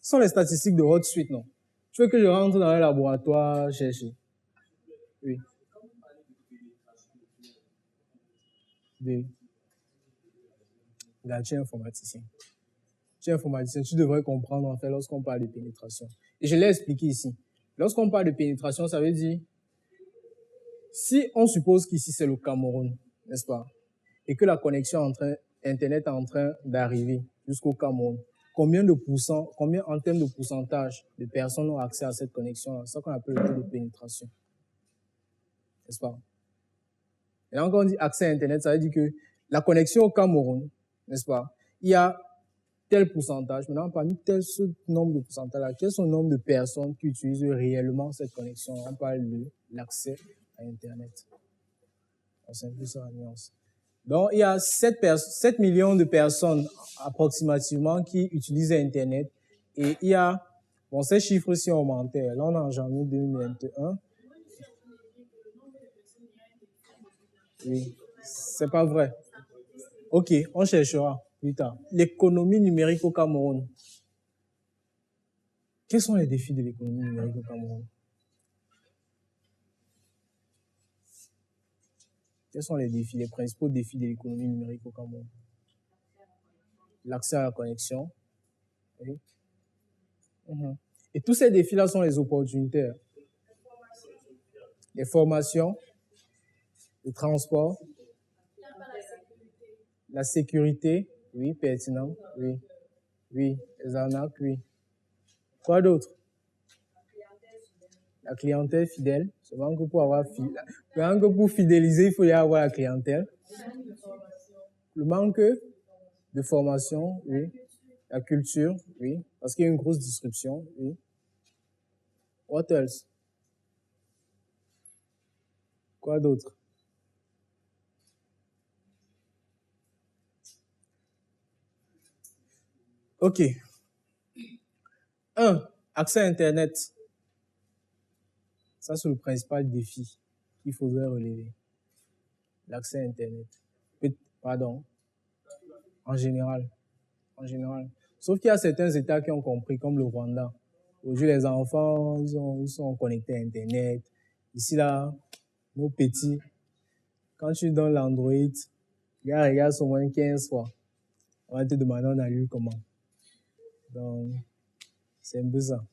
Ce sont les statistiques de votre suite, non? Tu veux que je rentre dans un laboratoire chercher? Oui. Là, tu es informaticien. Tu es informaticien, tu devrais comprendre en fait lorsqu'on parle de pénétration. Et je l'ai expliqué ici. Lorsqu'on parle de pénétration, ça veut dire, si on suppose qu'ici c'est le Cameroun, n'est-ce pas? Et que la connexion Internet est en train d'arriver jusqu'au Cameroun, combien en termes de pourcentage de personnes ont accès à cette connexion-là? C'est ça qu'on appelle le taux de pénétration. N'est-ce pas? Et là, quand on dit accès à Internet, ça veut dire que la connexion au Cameroun, n'est-ce pas? Il y a tel pourcentage. Maintenant, parmi ce nombre de pourcentages-là, quel sont le nombre de personnes qui utilisent réellement cette connexion? On parle de l'accès à Internet. On simplifie ça la nuance. Donc, il y a 7 millions de personnes approximativement qui utilisent Internet. Et il y a, bon, ces chiffres-ci ont augmenté. Là, on est en janvier 2021. Oui, c'est pas vrai. Ok, on cherchera plus tard. L'économie numérique au Cameroun. Quels sont les défis de l'économie numérique au Cameroun? Quels sont les défis, les principaux défis de l'économie numérique au Cameroun? L'accès à la connexion. Oui. Et tous ces défis-là sont les opportunités. Les formations, le transport, la sécurité, oui, pertinent, oui. Oui, les arnaques, oui. Quoi d'autre? La clientèle fidèle. Seulement que pour fidéliser, il faut y avoir la clientèle. Le manque de formation, oui. La culture, oui. Parce qu'il y a une grosse disruption, oui. What else? Quoi d'autre? OK. 1. Accès à Internet. Ça, c'est le principal défi qu'il faudrait relever. L'accès à Internet. Pardon. En général. En général. Sauf qu'il y a certains États qui ont compris, comme le Rwanda. Aujourd'hui, les enfants, ils sont connectés à Internet. Ici, là, nos petits, quand tu donnes l'Android, regarde au moins 15 fois. On va te demander on a lu comment. Donc, c'est un peu ça.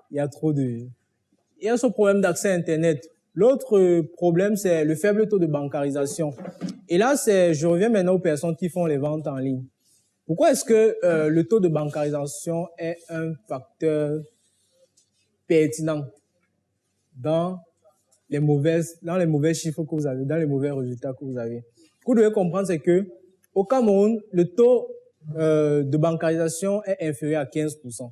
Il y a ce problème d'accès à Internet. L'autre problème, c'est le faible taux de bancarisation. Et là, je reviens maintenant aux personnes qui font les ventes en ligne. Pourquoi est-ce que le taux de bancarisation est un facteur pertinent dans les mauvais chiffres que vous avez, dans les mauvais résultats que vous avez? Ce que vous devez comprendre, c'est que au Cameroun, le taux de bancarisation est inférieur à 15%.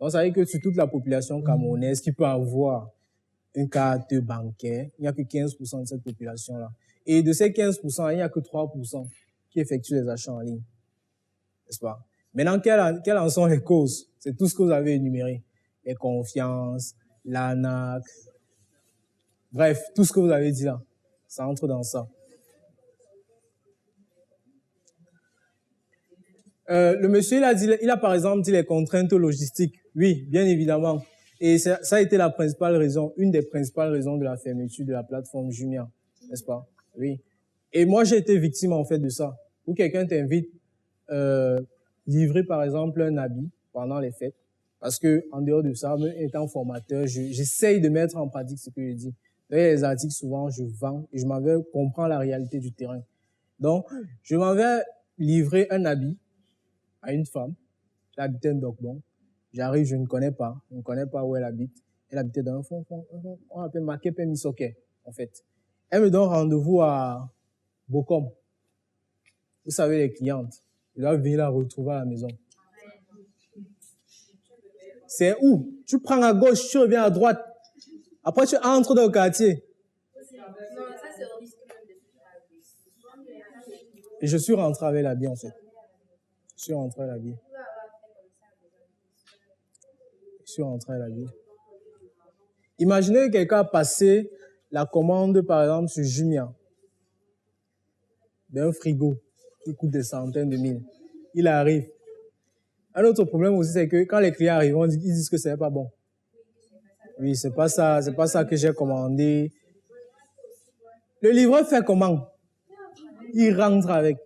Donc, ça veut dire que sur toute la population camerounaise qui peut avoir une carte bancaire, il n'y a que 15% de cette population-là. Et de ces 15%, il n'y a que 3% qui effectuent les achats en ligne. N'est-ce pas? Maintenant, quelles en sont les causes? C'est tout ce que vous avez énuméré. Les confiances, l'arnaque. Bref, tout ce que vous avez dit là, ça entre dans ça. Le monsieur, il a par exemple dit les contraintes logistiques. Oui, bien évidemment. Et ça a été la principale raison, une des principales raisons de la fermeture de la plateforme Jumia, n'est-ce pas? Oui. Et moi, j'ai été victime en fait de ça. Où quelqu'un t'invite livrer par exemple un habit pendant les fêtes. Parce que en dehors de ça, même étant formateur, j'essaye de mettre en pratique ce que je dis. D'ailleurs, les articles, souvent, je vends et je m'en vais comprendre la réalité du terrain. Donc, je m'en vais livrer un habit à une femme. Elle habitait un Dogbon. J'arrive, je ne connais pas où elle habite. Elle habitait dans un fond, on appelle Makepe Misoke, en fait. Elle me donne rendez-vous à Bokom. Vous savez, les clientes. Je dois venir la retrouver à la maison. C'est où? Tu prends à gauche, tu reviens à droite. Après, tu entres dans le quartier. Et je suis rentré avec l'habit, en fait. Je suis rentré avec l'habit. Imaginez que quelqu'un a passé la commande, par exemple, sur Jumia, d'un frigo qui coûte des centaines de mille. Il arrive. Un autre problème aussi, c'est que quand les clients arrivent, ils disent que c'est pas bon. Oui, c'est pas ça que j'ai commandé. Le livreur fait comment? Il rentre avec.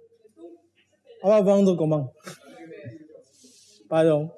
On va vendre comment? Pardon.